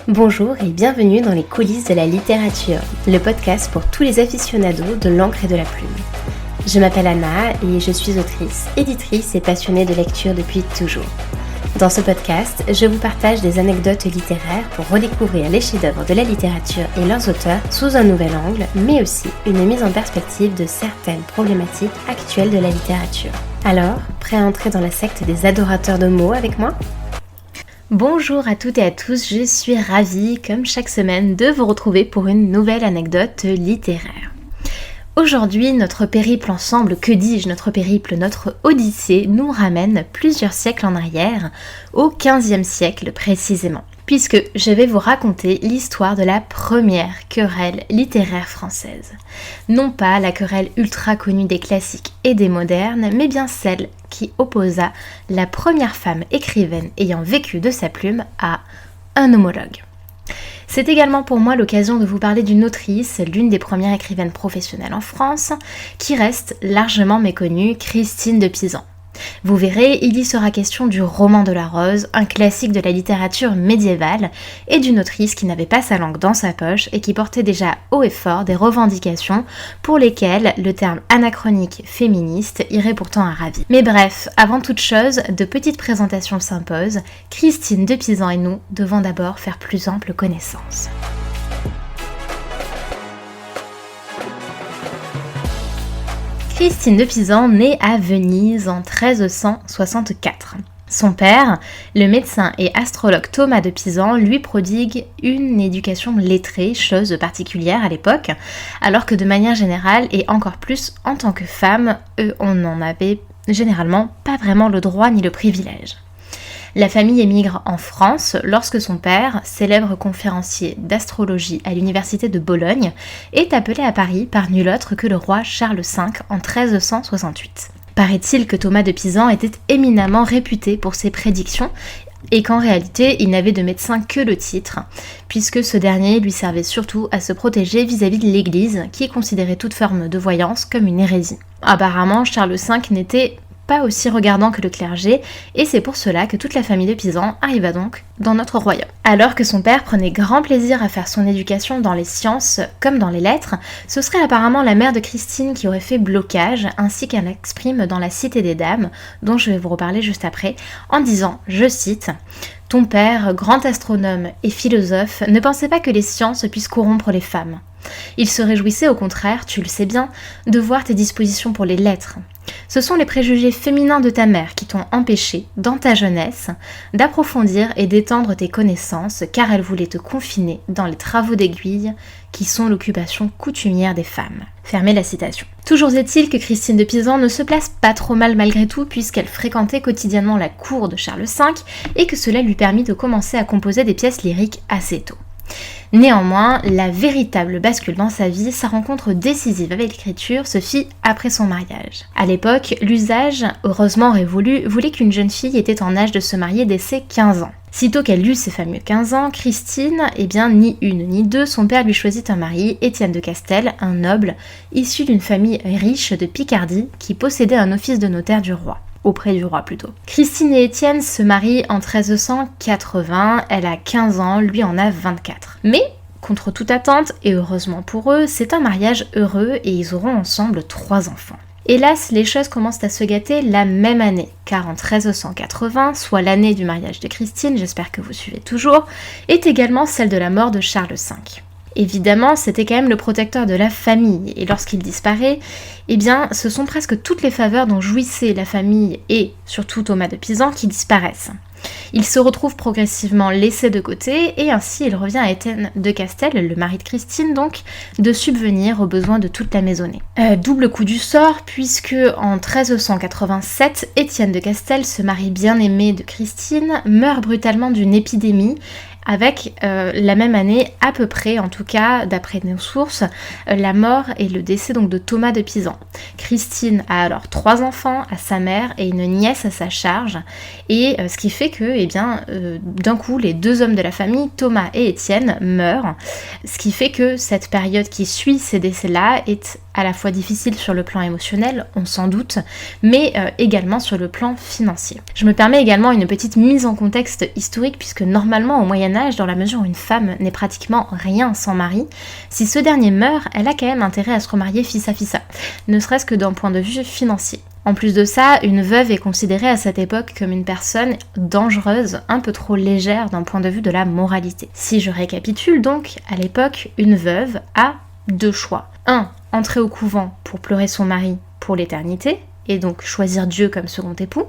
Bonjour et bienvenue dans les coulisses de la littérature, le podcast pour tous les aficionados de l'encre et de la plume. Je m'appelle Anna et je suis autrice, éditrice et passionnée de lecture depuis toujours. Dans ce podcast, je vous partage des anecdotes littéraires pour redécouvrir les chefs-d'œuvre de la littérature et leurs auteurs sous un nouvel angle, mais aussi une mise en perspective de certaines problématiques actuelles de la littérature. Alors, prêt à entrer dans la secte des adorateurs de mots avec moi ? Bonjour à toutes et à tous, je suis ravie, comme chaque semaine, de vous retrouver pour une nouvelle anecdote littéraire. Aujourd'hui, notre périple ensemble, que dis-je, notre périple, notre odyssée, nous ramène plusieurs siècles en arrière, au XVe siècle précisément, puisque je vais vous raconter l'histoire de la première querelle littéraire française. Non pas la querelle ultra connue des classiques et des modernes, mais bien celle qui opposa la première femme écrivaine ayant vécu de sa plume à un homologue. C'est également pour moi l'occasion de vous parler d'une autrice, l'une des premières écrivaines professionnelles en France, qui reste largement méconnue, Christine de Pisan. Vous verrez, il y sera question du roman de la rose, un classique de la littérature médiévale, et d'une autrice qui n'avait pas sa langue dans sa poche et qui portait déjà haut et fort des revendications pour lesquelles le terme anachronique féministe irait pourtant à ravir. Mais bref, avant toute chose, de petites présentations s'imposent, Christine de Pisan et nous devons d'abord faire plus ample connaissance. Christine de Pisan naît à Venise en 1364. Son père, le médecin et astrologue Thomas de Pisan, lui prodigue une éducation lettrée, chose particulière à l'époque, alors que de manière générale, et encore plus en tant que femme, on n'en avait généralement pas vraiment le droit ni le privilège. La famille émigre en France lorsque son père, célèbre conférencier d'astrologie à l'université de Bologne, est appelé à Paris par nul autre que le roi Charles V en 1368. Paraît-il que Thomas de Pisan était éminemment réputé pour ses prédictions et qu'en réalité il n'avait de médecin que le titre, puisque ce dernier lui servait surtout à se protéger vis-à-vis de l'Église qui considérait toute forme de voyance comme une hérésie. Apparemment, Charles V n'était pas aussi regardant que le clergé, et c'est pour cela que toute la famille de Pisan arriva donc dans notre royaume. Alors que son père prenait grand plaisir à faire son éducation dans les sciences comme dans les lettres, ce serait apparemment la mère de Christine qui aurait fait blocage, ainsi qu'elle exprime dans La Cité des Dames, dont je vais vous reparler juste après, en disant, je cite, « Ton père, grand astronome et philosophe, ne pensait pas que les sciences puissent corrompre les femmes. Il se réjouissait au contraire, tu le sais bien, de voir tes dispositions pour les lettres. Ce sont les préjugés féminins de ta mère qui t'ont empêché, dans ta jeunesse, d'approfondir et d'étendre tes connaissances, car elle voulait te confiner dans les travaux d'aiguille qui sont l'occupation coutumière des femmes. » Fermez la citation. Toujours est-il que Christine de Pisan ne se place pas trop mal malgré tout, puisqu'elle fréquentait quotidiennement la cour de Charles V et que cela lui permit de commencer à composer des pièces lyriques assez tôt. Néanmoins, la véritable bascule dans sa vie, sa rencontre décisive avec l'écriture, se fit après son mariage. À l'époque, l'usage, heureusement révolu, voulait qu'une jeune fille était en âge de se marier dès ses 15 ans. Sitôt qu'elle eut ses fameux 15 ans, Christine, ni une ni deux, son père lui choisit un mari, Étienne de Castel, un noble, issu d'une famille riche de Picardie, qui possédait un office de notaire du roi. Auprès du roi plutôt. Christine et Étienne se marient en 1380, elle a 15 ans, lui en a 24. Mais, contre toute attente, et heureusement pour eux, c'est un mariage heureux et ils auront ensemble 3 enfants. Hélas, les choses commencent à se gâter la même année, car en 1380, soit l'année du mariage de Christine, j'espère que vous suivez toujours, est également celle de la mort de Charles V. Évidemment, c'était quand même le protecteur de la famille, et lorsqu'il disparaît, ce sont presque toutes les faveurs dont jouissait la famille, et surtout Thomas de Pisan, qui disparaissent. Il se retrouve progressivement laissé de côté, et ainsi il revient à Étienne de Castel, le mari de Christine donc, de subvenir aux besoins de toute la maisonnée. Double coup du sort, puisque en 1387, Étienne de Castel, ce mari bien aimé de Christine, meurt brutalement d'une épidémie, avec la même année, à peu près, en tout cas, d'après nos sources, la mort et le décès donc de Thomas de Pisan. Christine a alors 3 enfants à sa mère et une nièce à sa charge, et ce qui fait que, d'un coup, les 2 hommes de la famille, Thomas et Étienne, meurent, ce qui fait que cette période qui suit ces décès-là est à la fois difficile sur le plan émotionnel, on s'en doute, mais également sur le plan financier. Je me permets également une petite mise en contexte historique, puisque normalement au Moyen-Âge, dans la mesure où une femme n'est pratiquement rien sans mari, si ce dernier meurt, elle a quand même intérêt à se remarier fils à fissa, ne serait-ce que d'un point de vue financier. En plus de ça, une veuve est considérée à cette époque comme une personne dangereuse, un peu trop légère d'un point de vue de la moralité. Si je récapitule donc, à l'époque, une veuve a 2 choix. 1. Entrer au couvent pour pleurer son mari pour l'éternité, et donc choisir Dieu comme second époux,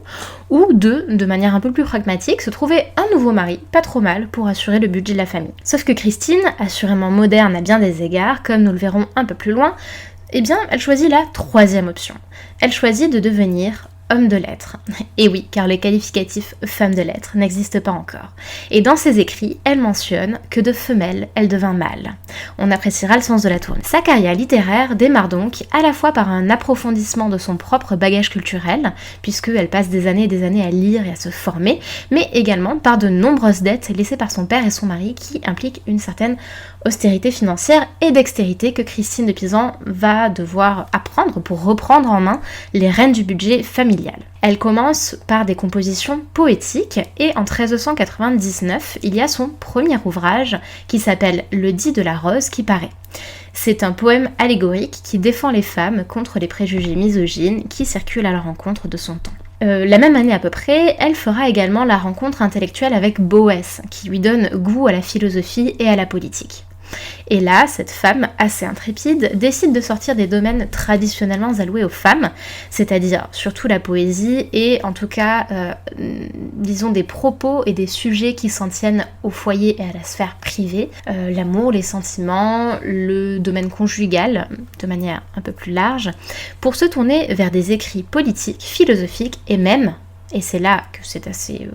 ou 2, de manière un peu plus pragmatique, se trouver un nouveau mari, pas trop mal, pour assurer le budget de la famille. Sauf que Christine, assurément moderne à bien des égards, comme nous le verrons un peu plus loin, eh bien, elle choisit la 3e option. Elle choisit de devenir homme de lettres. Et oui, car le qualificatif femme de lettres n'existe pas encore. Et dans ses écrits, elle mentionne que de femelle, elle devint mâle. On appréciera le sens de la tournure. Sa carrière littéraire démarre donc à la fois par un approfondissement de son propre bagage culturel, puisqu'elle passe des années et des années à lire et à se former, mais également par de nombreuses dettes laissées par son père et son mari, qui impliquent une certaine austérité financière et dextérité que Christine de Pisan va devoir apprendre pour reprendre en main les rênes du budget familial. Elle commence par des compositions poétiques et en 1399, il y a son premier ouvrage qui s'appelle Le Dix de la Rose qui paraît. C'est un poème allégorique qui défend les femmes contre les préjugés misogynes qui circulent à la rencontre de son temps. La même année à peu près, elle fera également la rencontre intellectuelle avec Boès, qui lui donne goût à la philosophie et à la politique. Et là, cette femme, assez intrépide, décide de sortir des domaines traditionnellement alloués aux femmes, c'est-à-dire surtout la poésie et en tout cas, disons des propos et des sujets qui s'en tiennent au foyer et à la sphère privée, l'amour, les sentiments, le domaine conjugal, de manière un peu plus large, pour se tourner vers des écrits politiques, philosophiques et même, et c'est là que c'est assez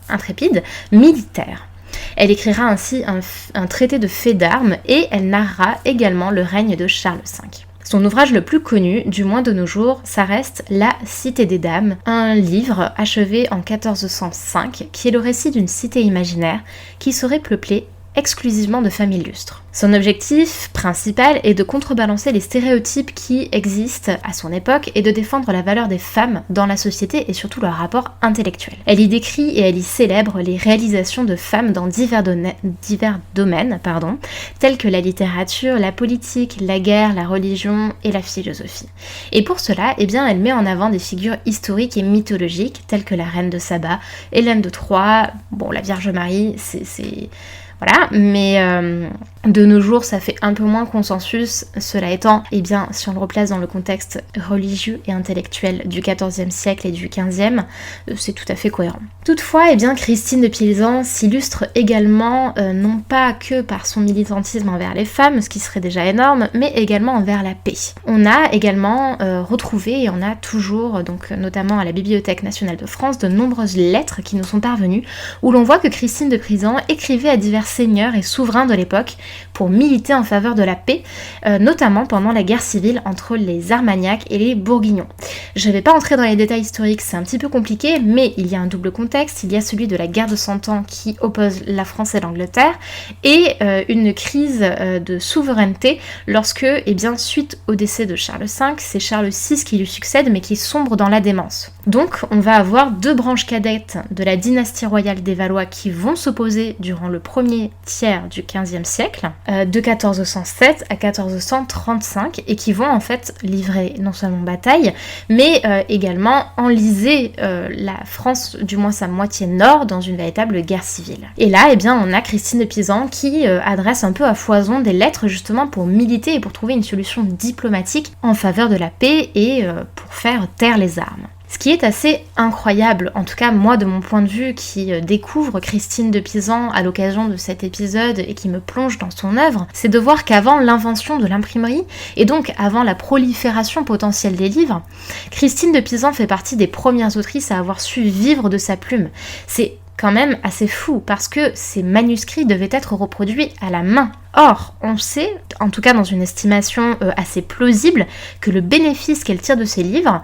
intrépide, militaires. Elle écrira ainsi un traité de faits d'armes et elle narrera également le règne de Charles V. Son ouvrage le plus connu, du moins de nos jours, ça reste La Cité des Dames, un livre achevé en 1405 qui est le récit d'une cité imaginaire qui serait peuplée exclusivement de femmes illustres. Son objectif principal est de contrebalancer les stéréotypes qui existent à son époque et de défendre la valeur des femmes dans la société et surtout leur rapport intellectuel. Elle y décrit et elle y célèbre les réalisations de femmes dans divers domaines, tels que la littérature, la politique, la guerre, la religion et la philosophie. Et pour cela, eh bien, elle met en avant des figures historiques et mythologiques telles que la reine de Saba, Hélène de Troie, la Vierge Marie, voilà, mais de nos jours, ça fait un peu moins consensus. Cela étant, eh bien, si on le replace dans le contexte religieux et intellectuel du XIVe siècle et du XVe, c'est tout à fait cohérent. Toutefois, eh bien, Christine de Pisan s'illustre également, non pas que par son militantisme envers les femmes, ce qui serait déjà énorme, mais également envers la paix. On a également retrouvé, et on a toujours, donc notamment à la Bibliothèque nationale de France, de nombreuses lettres qui nous sont parvenues, où l'on voit que Christine de Pisan écrivait à divers seigneurs et souverains de l'époque pour militer en faveur de la paix, notamment pendant la guerre civile entre les Armagnacs et les Bourguignons. Je ne vais pas entrer dans les détails historiques, c'est un petit peu compliqué, mais il y a un double contexte, il y a celui de la guerre de 100 ans qui oppose la France et l'Angleterre, et une crise de souveraineté lorsque, eh bien, suite au décès de Charles V, c'est Charles VI qui lui succède, mais qui sombre dans la démence. Donc on va avoir 2 branches cadettes de la dynastie royale des Valois qui vont s'opposer durant le premier tiers du XVe siècle, de 1407 à 1435, et qui vont en fait livrer non seulement bataille, mais également enliser la France, du moins sa moitié nord, dans une véritable guerre civile. Et là, eh bien, on a Christine de Pisan qui adresse un peu à foison des lettres justement pour militer et pour trouver une solution diplomatique en faveur de la paix et pour faire taire les armes. Ce qui est assez incroyable, en tout cas moi de mon point de vue qui découvre Christine de Pisan à l'occasion de cet épisode et qui me plonge dans son œuvre, c'est de voir qu'avant l'invention de l'imprimerie et donc avant la prolifération potentielle des livres, Christine de Pisan fait partie des premières autrices à avoir su vivre de sa plume. C'est quand même assez fou parce que ces manuscrits devaient être reproduits à la main. Or, on sait, en tout cas dans une estimation assez plausible, que le bénéfice qu'elle tire de ses livres,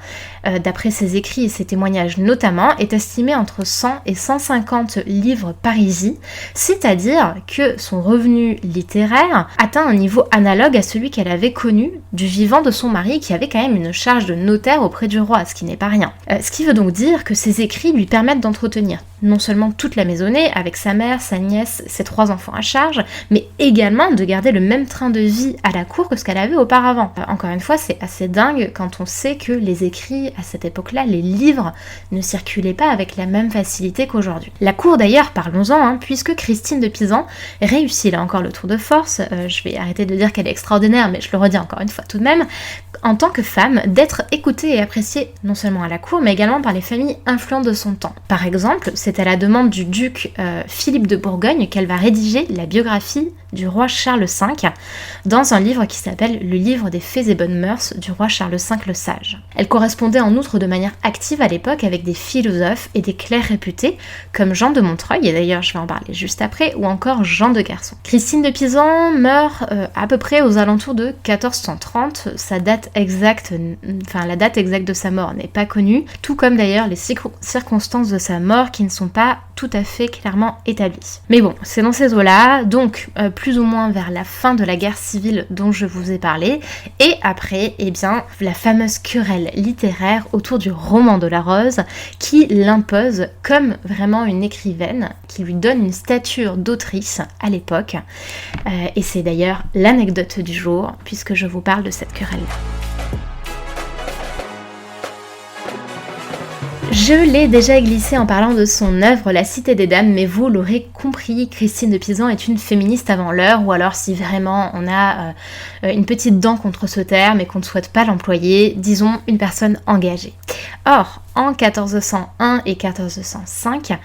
d'après ses écrits et ses témoignages notamment, est estimé entre 100 et 150 livres parisis, c'est-à-dire que son revenu littéraire atteint un niveau analogue à celui qu'elle avait connu du vivant de son mari, qui avait quand même une charge de notaire auprès du roi, ce qui n'est pas rien. Ce qui veut donc dire que ses écrits lui permettent d'entretenir non seulement toute la maisonnée, avec sa mère, sa nièce, ses 3 enfants à charge, mais également de garder le même train de vie à la cour que ce qu'elle avait auparavant. Encore une fois, c'est assez dingue quand on sait que les écrits, à cette époque-là, les livres, ne circulaient pas avec la même facilité qu'aujourd'hui. La cour d'ailleurs, parlons-en, puisque Christine de Pisan réussit là encore le tour de force, je vais arrêter de dire qu'elle est extraordinaire, mais je le redis encore une fois tout de même, en tant que femme, d'être écoutée et appréciée non seulement à la cour, mais également par les familles influentes de son temps. Par exemple, c'est à la demande du duc Philippe de Bourgogne qu'elle va rédiger la biographie du roi Charles V dans un livre qui s'appelle Le livre des faits et bonnes mœurs du roi Charles V le Sage. Elle correspondait en outre de manière active à l'époque avec des philosophes et des clercs réputés comme Jean de Montreuil, et d'ailleurs je vais en parler juste après, ou encore Jean de Garçon. Christine de Pisan meurt à peu près aux alentours de 1430, la date exacte de sa mort n'est pas connue, tout comme d'ailleurs les circonstances de sa mort qui ne sont pas tout à fait clairement établies. Mais bon, c'est dans ces eaux-là, donc plus ou moins vers la fin de la guerre civile dont je vous ai parlé, et après, la fameuse querelle littéraire autour du roman de la Rose qui l'impose comme vraiment une écrivaine, qui lui donne une stature d'autrice à l'époque, et c'est d'ailleurs l'anecdote du jour, puisque je vous parle de cette querelle-là. Je l'ai déjà glissé en parlant de son œuvre La Cité des Dames, mais vous l'aurez compris, Christine de Pisan est une féministe avant l'heure, ou alors si vraiment on a une petite dent contre ce terme et qu'on ne souhaite pas l'employer, disons une personne engagée. Or, en 1401 et 1405,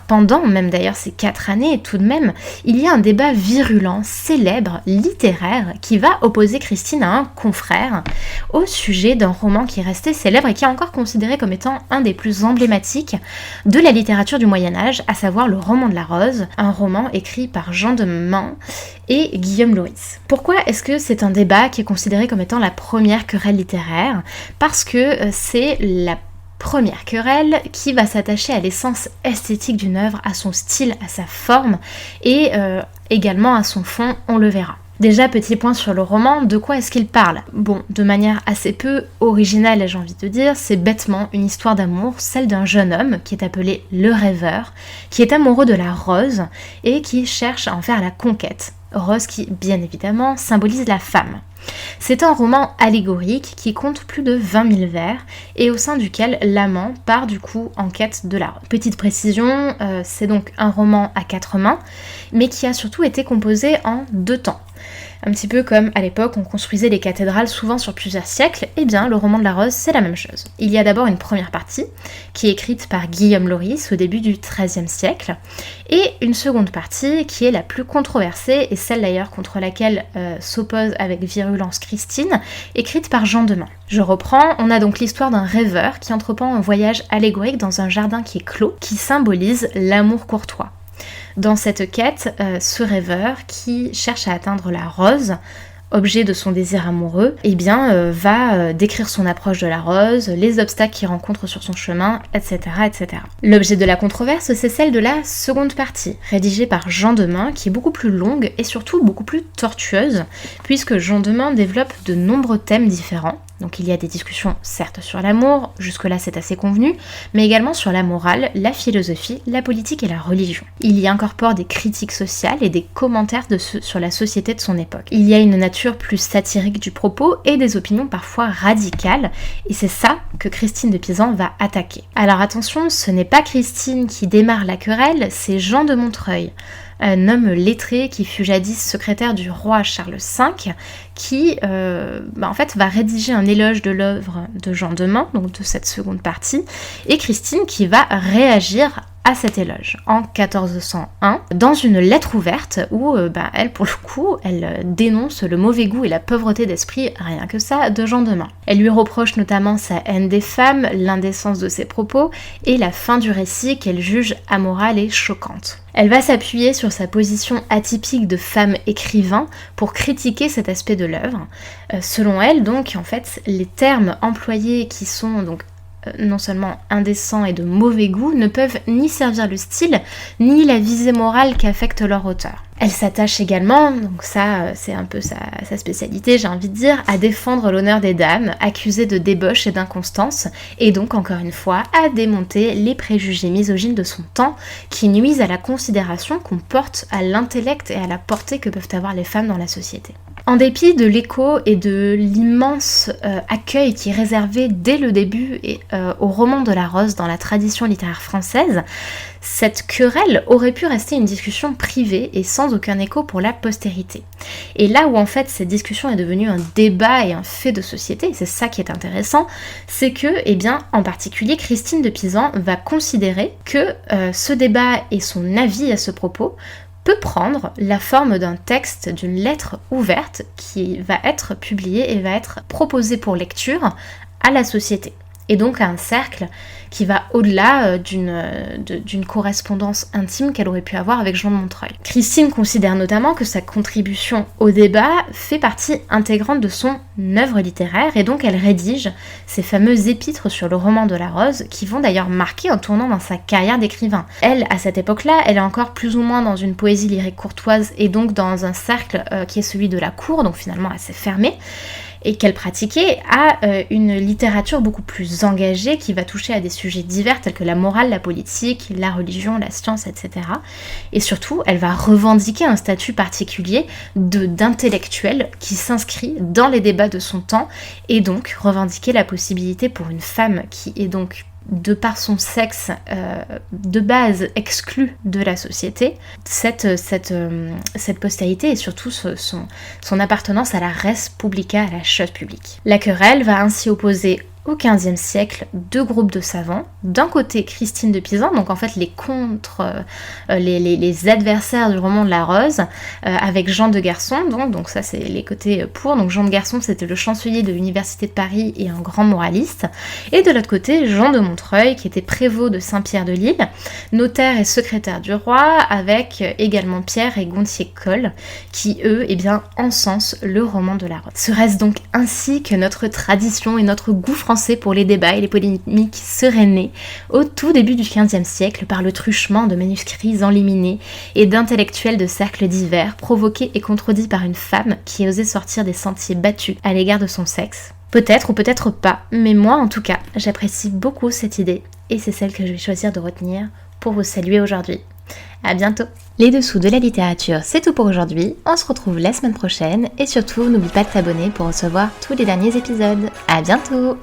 pendant même d'ailleurs ces 4 années tout de même, il y a un débat virulent, célèbre, littéraire, qui va opposer Christine à un confrère au sujet d'un roman qui est resté célèbre et qui est encore considéré comme étant un des plus emblématiques de la littérature du Moyen-Âge, à savoir le roman de la Rose, un roman écrit par Jean de Meun et Guillaume Lauris. Pourquoi est-ce que c'est un débat qui est considéré comme étant la première querelle littéraire ? Parce que c'est la première querelle qui va s'attacher à l'essence esthétique d'une œuvre, à son style, à sa forme et également à son fond, on le verra. Déjà, petit point sur le roman, de quoi est-ce qu'il parle ? Bon, de manière assez peu originale, j'ai envie de dire, c'est bêtement une histoire d'amour, celle d'un jeune homme qui est appelé le rêveur, qui est amoureux de la rose et qui cherche à en faire la conquête. Rose qui, bien évidemment, symbolise la femme. C'est un roman allégorique qui compte plus de 20 000 vers et au sein duquel l'amant part du coup en quête de la rose. Petite précision, c'est donc un roman à 4 mains, mais qui a surtout été composé en 2 temps. Un petit peu comme à l'époque on construisait les cathédrales souvent sur plusieurs siècles, eh bien le roman de la Rose c'est la même chose. Il y a d'abord une première partie qui est écrite par Guillaume Lauris au début du XIIIe siècle et une seconde partie qui est la plus controversée et celle d'ailleurs contre laquelle s'oppose avec virulence Christine, écrite par Jean de Meun. Je reprends, on a donc l'histoire d'un rêveur qui entreprend un voyage allégorique dans un jardin qui est clos, qui symbolise l'amour courtois. Dans cette quête, ce rêveur qui cherche à atteindre la rose, objet de son désir amoureux, va décrire son approche de la rose, les obstacles qu'il rencontre sur son chemin, etc., etc. L'objet de la controverse, c'est celle de la seconde partie, rédigée par Jean de Meun, qui est beaucoup plus longue et surtout beaucoup plus tortueuse, puisque Jean de Meun développe de nombreux thèmes différents. Donc il y a des discussions certes sur l'amour, jusque-là c'est assez convenu, mais également sur la morale, la philosophie, la politique et la religion. Il y incorpore des critiques sociales et des commentaires sur la société de son époque. Il y a une nature plus satirique du propos et des opinions parfois radicales, et c'est ça que Christine de Pisan va attaquer. Alors attention, ce n'est pas Christine qui démarre la querelle, c'est Jean de Montreuil, un homme lettré qui fut jadis secrétaire du roi Charles V, qui va rédiger un éloge de l'œuvre de Jean de Meun, donc de cette seconde partie, et Christine qui va réagir à cet éloge en 1401 dans une lettre ouverte où elle, pour le coup, elle dénonce le mauvais goût et la pauvreté d'esprit, rien que ça, de Jean de Meung. Elle lui reproche notamment sa haine des femmes, l'indécence de ses propos et la fin du récit qu'elle juge amorale et choquante. Elle va s'appuyer sur sa position atypique de femme écrivain pour critiquer cet aspect de l'œuvre. Selon elle, donc, en fait, les termes employés qui sont donc non seulement indécents et de mauvais goût, ne peuvent ni servir le style, ni la visée morale qu'affecte leur auteur. Elle s'attache également, donc ça c'est un peu sa spécialité, j'ai envie de dire, à défendre l'honneur des dames, accusées de débauche et d'inconstance, et donc encore une fois à démonter les préjugés misogynes de son temps qui nuisent à la considération qu'on porte à l'intellect et à la portée que peuvent avoir les femmes dans la société. En dépit de l'écho et de l'immense accueil qui est réservé dès le début au roman de la Rose dans la tradition littéraire française, cette querelle aurait pu rester une discussion privée et sans aucun écho pour la postérité. Et là où en fait cette discussion est devenue un débat et un fait de société, et c'est ça qui est intéressant, c'est que, en particulier, Christine de Pisan va considérer que ce débat et son avis à ce propos peut prendre la forme d'un texte, d'une lettre ouverte qui va être publiée et va être proposée pour lecture à la société. Et donc à un cercle qui va au-delà d'une correspondance intime qu'elle aurait pu avoir avec Jean de Montreuil. Christine considère notamment que sa contribution au débat fait partie intégrante de son œuvre littéraire et donc elle rédige ces fameux épîtres sur le roman de la Rose qui vont d'ailleurs marquer un tournant dans sa carrière d'écrivain. Elle, à cette époque-là, elle est encore plus ou moins dans une poésie lyrique courtoise et donc dans un cercle qui est celui de la cour, donc finalement assez fermé, et qu'elle pratiquait à une littérature beaucoup plus engagée qui va toucher à des sujets divers tels que la morale, la politique, la religion, la science, etc. Et surtout, elle va revendiquer un statut particulier d'intellectuel qui s'inscrit dans les débats de son temps et donc revendiquer la possibilité pour une femme qui est donc de par son sexe de base exclu de la société, cette postérité et surtout son appartenance à la res publica, à la chose publique. La querelle va ainsi opposer au XVe siècle deux groupes de savants. D'un côté, Christine de Pisan, donc en fait les adversaires du roman de la Rose, avec Jean de Garçon, donc ça c'est les côtés pour. Donc Jean de Garçon c'était le chancelier de l'Université de Paris et un grand moraliste. Et de l'autre côté, Jean de Montreuil, qui était prévôt de Saint-Pierre-de-Lille, notaire et secrétaire du roi, avec également Pierre et Gontier-Coll, qui eux, encensent le roman de la Rose. Serait-ce donc ainsi que notre tradition et notre goût français pour les débats et les polémiques seraient nés au tout début du XVe siècle par le truchement de manuscrits enliminés et d'intellectuels de cercles divers, provoqués et contredits par une femme qui osait sortir des sentiers battus à l'égard de son sexe? Peut-être ou peut-être pas, mais moi en tout cas, j'apprécie beaucoup cette idée et c'est celle que je vais choisir de retenir pour vous saluer aujourd'hui. À bientôt. Les dessous de la littérature, c'est tout pour aujourd'hui. On se retrouve la semaine prochaine et surtout, n'oublie pas de t'abonner pour recevoir tous les derniers épisodes. À bientôt.